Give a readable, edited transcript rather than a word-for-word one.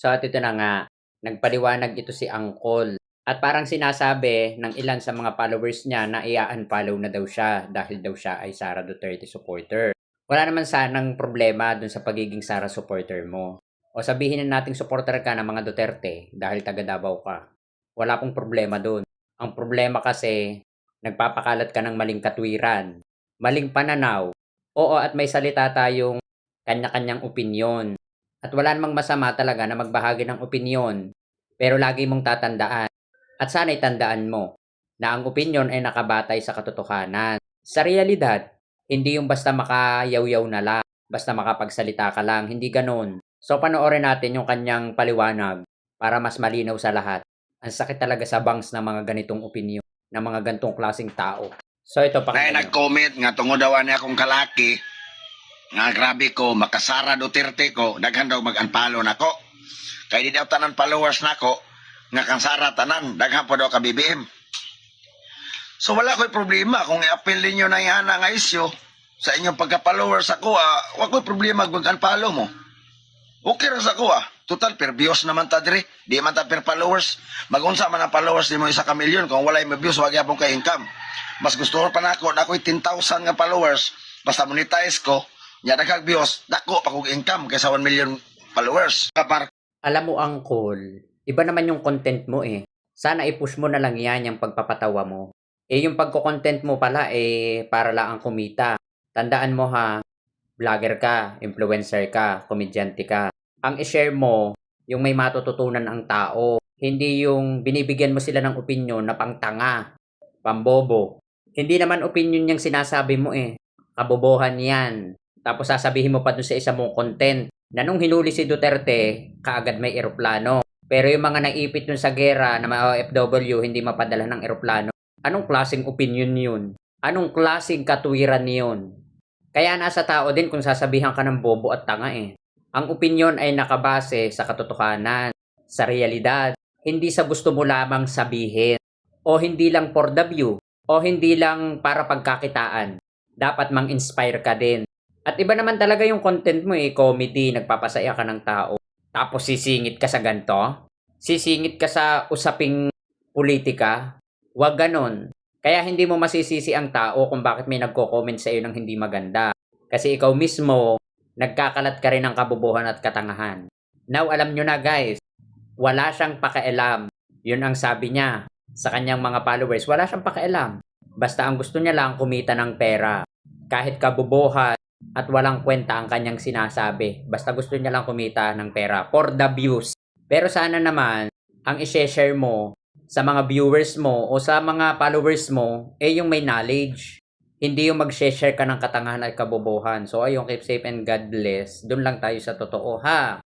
So at ito na nga, nagpaliwanag ito si Angkol. At parang sinasabi ng ilan sa mga followers niya na i-unfollow na daw siya dahil daw siya ay Sara Duterte supporter. Wala naman sanang problema dun sa pagiging Sara supporter mo. O sabihin na nating supporter ka ng mga Duterte dahil taga Davao ka. Wala pong problema dun. Ang problema kasi, nagpapakalat ka ng maling katwiran, maling pananaw. Oo, at may salita tayong kanya-kanyang opinyon. At wala namang masama talaga na magbahagi ng opinyon. Pero lagi mong tatandaan. At sana'y tandaan mo na ang opinyon ay nakabatay sa katotohanan. Sa realidad, hindi yung basta makayaw-yaw na lang, basta makapagsalita ka lang, hindi ganon. So panoorin natin yung kanyang paliwanag para mas malinaw sa lahat. Ang sakit talaga sa bangs ng mga ganitong opinyon, ng mga ganitong klaseng tao. So ito, Nay pakinggan nyo. nag-comment nga tungod daw ni akong kalaki nga grabe ko makasara Duterte ko daghan daw mag-unfollow nako. Kay di daw tanan followers nako nga kang Sara tanan daghan po daw ka BBM. So wala ko'y problema kung i-appeal ninyo na ihana nga isyo sa inyong pagka-followers ako, wala ko'y problema mag-unfollow mo. Okay ra sa ko Total per views naman ta diri. Di man ta per followers. Magunsa man ang followers di mo 1 ka milyon kung walay mo views wag gyapon ka income. Mas gusto ko pa nako na ako'y 10,000 nga followers basta monetize ko nya daghang views dako pa kog income kaysa 1 million followers. Alam mo, Angkol, iba naman yung content mo eh. Sana i-push mo na lang yan yung pagpapatawa mo. Eh yung pagko-content mo pala eh para lang ang kumita. Tandaan mo ha, vlogger ka, influencer ka, komedyante ka. Ang i-share mo, yung may matututunan ang tao. Hindi yung binibigyan mo sila ng opinion na pangtanga, pambobo. Hindi naman opinion yung sinasabi mo eh. Kabobohan yan. Tapos sasabihin mo pa dun sa isa mong content na nung hinuli si Duterte, kaagad may eroplano. Pero yung mga naipit dun sa gera na mga OFW, hindi mapadala ng eroplano. Anong klaseng opinion yun? Anong klaseng katwiran yun? Kaya nasa tao din kung sasabihan ka ng bobo at tanga eh. Ang opinion ay nakabase sa katotohanan, sa realidad, hindi sa gusto mo lamang sabihin. O hindi lang for the view, o hindi lang para pagkakitaan. Dapat mang-inspire ka din. At iba naman talaga yung content mo eh, comedy, nagpapasaya ka ng tao. Tapos sisingit ka sa ganito? Sisingit ka sa usaping politika? Huwag ganon. Kaya hindi mo masisisi ang tao kung bakit may nagko-comment sa iyo ng hindi maganda. Kasi ikaw mismo, nagkakalat ka rin ng kabobohan at katangahan. Now, alam nyo na guys, wala siyang pakialam. Yun ang sabi niya sa kanyang mga followers. Wala siyang pakialam. Basta ang gusto niya lang kumita ng pera. Kahit kabobohan at walang kwenta ang kanyang sinasabi. Basta gusto niya lang kumita ng pera for the views. Pero sana naman, ang i-share mo sa mga viewers mo o sa mga followers mo, yung may knowledge. Hindi yung mag-share ka ng katangahan at kabobohan. So ayun, keep safe and God bless. Doon lang tayo sa totoo ha.